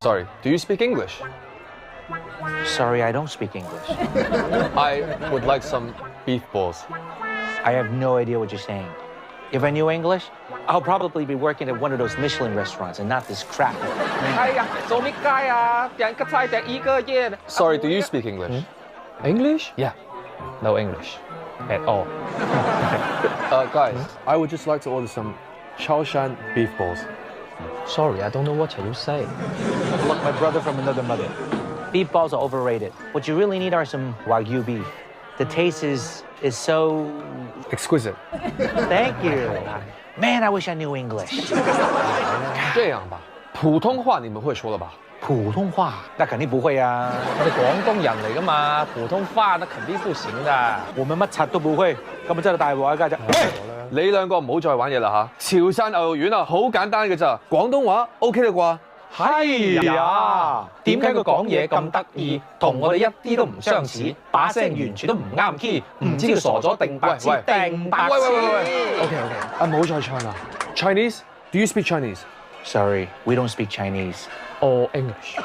Sorry, do you speak English? Sorry, I don't speak English. I would like some beef balls. I have no idea what you're saying. If I knew English, I'll probably be working at one of those Michelin restaurants and not this crap. 哎呀，做咩街啊？點個菜點一個嘢。 Sorry, do you speak English? English? Yeah. No English at all. Guys, I would just like to order some Chaoshan beef balls. Sorry, I don't know what you say. Look, my brother from another mother. Beef balls are overrated. What you really need are some Wagyu beef. The taste is so... Exquisite. Thank you. Man, I wish I knew English. 这样吧，普通话你们会说了吧？普通話？那肯定不會啊。我哋廣東人嚟㗎嘛，普通話那肯定不行的。我們乜柒都不會，咁真係大鑊啊！家姐。你兩個唔好再玩嘢啦嚇！潮汕牛肉丸啊，好簡單嘅咋，廣東話 OK 啦啩？係呀，點解佢講嘢咁得意，同我哋一啲都唔相似，把聲完全都唔啱 key，唔知佢傻咗定白痴定白痴。OK，啊唔好再唱啦。Chinese? Do you speak Chinese? Sorry, we don't speak Chinese. Or English.